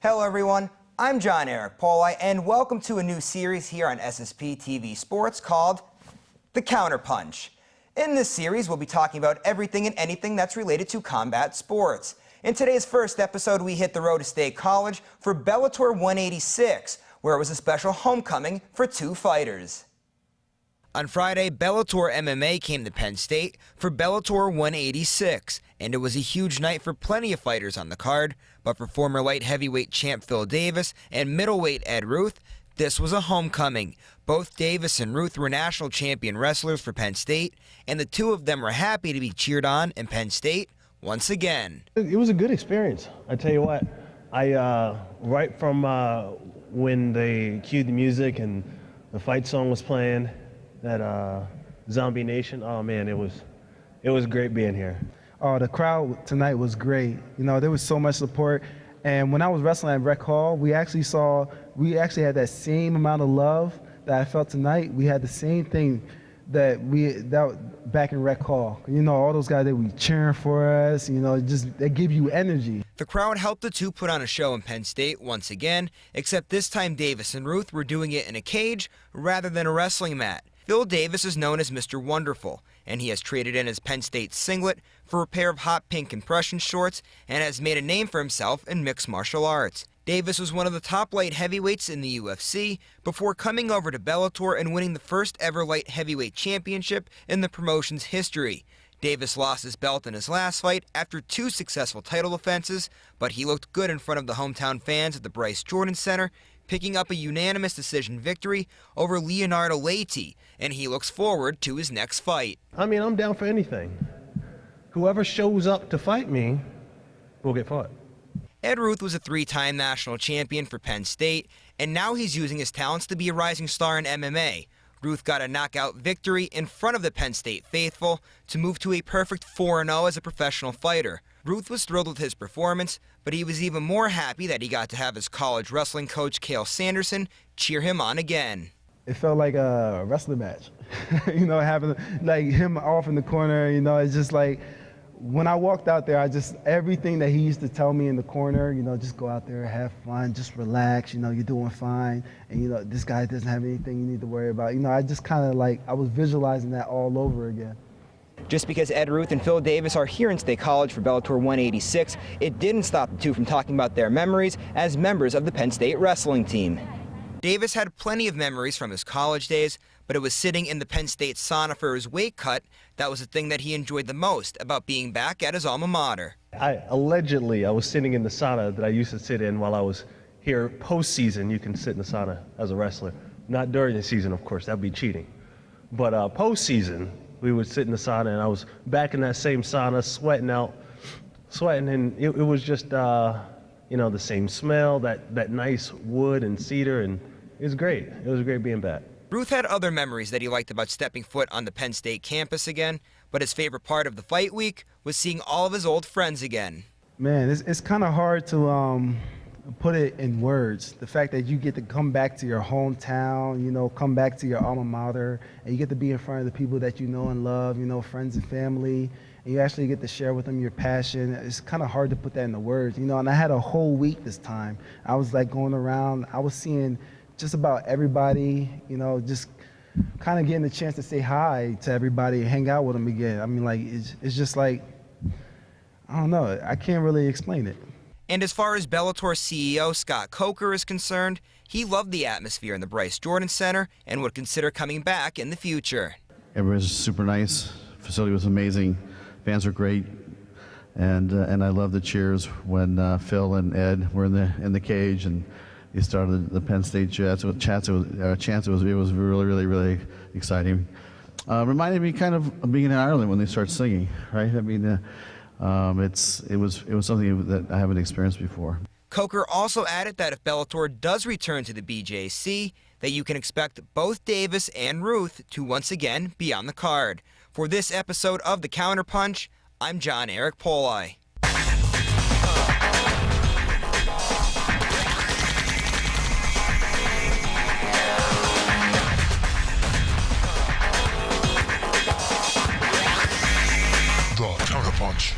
Hello everyone, I'm John Eric Pauli, and welcome to a new series here on SSPTV Sports called The Counterpunch. In this series, we'll be talking about everything and anything that's related to combat sports. In today's first episode, we hit the road to State College for Bellator 186, where it was a special homecoming for two fighters. On Friday, Bellator MMA came to Penn State for Bellator 186, and it was a huge night for plenty of fighters on the card. But for former light heavyweight champ Phil Davis and middleweight Ed Ruth, this was a homecoming. Both Davis and Ruth were national champion wrestlers for Penn State, and the two of them were happy to be cheered on in Penn State once again. It was a good experience. I tell you what, right from when they cued the music and the fight song was playing, that Zombie Nation, oh man, it was great being here. Oh, the crowd tonight was great. You know, there was so much support. And when I was wrestling at Rec Hall, we actually had that same amount of love that I felt tonight. We had the same thing that back in Rec Hall. You know, all those guys that were cheering for us, you know, they give you energy. The crowd helped the two put on a show in Penn State once again, except this time Davis and Ruth were doing it in a cage rather than a wrestling mat. Phil Davis is known as Mr. Wonderful, and he has traded in his Penn State singlet for a pair of hot pink compression shorts and has made a name for himself in mixed martial arts. Davis was one of the top light heavyweights in the UFC before coming over to Bellator and winning the first ever light heavyweight championship in the promotion's history. Davis lost his belt in his last fight after two successful title defenses, but he looked good in front of the hometown fans at the Bryce Jordan Center, picking up a unanimous decision victory over Leonardo Leite, and he looks forward to his next fight. I mean, I'm down for anything. Whoever shows up to fight me will get fought. Ed Ruth was a three-time national champion for Penn State, and now he's using his talents to be a rising star in MMA. Ruth got a knockout victory in front of the Penn State faithful to move to a perfect 4-0 as a professional fighter. Ruth was thrilled with his performance, but he was even more happy that he got to have his college wrestling coach, Cale Sanderson, cheer him on again. It felt like a wrestling match. You know, having like him off in the corner, you know, it's just like, when I walked out there, everything that he used to tell me in the corner, you know, just go out there, have fun, just relax, you know, you're doing fine. And, you know, this guy doesn't have anything you need to worry about. You know, I just kind of like, I was visualizing that all over again. Just because Ed Ruth and Phil Davis are here in State College for Bellator 186, it didn't stop the two from talking about their memories as members of the Penn State wrestling team. Davis had plenty of memories from his college days, but it was sitting in the Penn State sauna for his weight cut that was the thing that he enjoyed the most about being back at his alma mater. I was sitting in the sauna that I used to sit in while I was here. Postseason, you can sit in the sauna as a wrestler. Not during the season, of course, that'd be cheating. But postseason, we would sit in the sauna, and I was back in that same sauna, sweating, and it was just, you know, the same smell, that nice wood and cedar, and it was great. It was great being back. Ruth had other memories that he liked about stepping foot on the Penn State campus again, but his favorite part of the fight week was seeing all of his old friends again. Man, it's kind of hard to put it in words. The fact that you get to come back to your hometown, you know, come back to your alma mater, and you get to be in front of the people that you know and love, you know, friends and family, and you actually get to share with them your passion. It's kind of hard to put that into words, you know, and I had a whole week this time. I was like going around, I was seeing just about everybody, you know, just kind of getting a chance to say hi to everybody and hang out with them again. I mean, like, it's just like, I don't know, I can't really explain it. And as far as Bellator CEO Scott Coker is concerned, he loved the atmosphere in the Bryce Jordan Center and would consider coming back in the future. Everyone was super nice. Facility was amazing. Fans were great, and I loved the cheers when Phil and Ed were in the cage and they started the Penn State chants. It was really exciting. Reminded me kind of being in Ireland when they start singing, right? I mean, it was something that I haven't experienced before. Coker also added that if Bellator does return to the BJC, that you can expect both Davis and Ruth to once again be on the card. For this episode of The Counterpunch, I'm John Eric Pauli. The Counterpunch.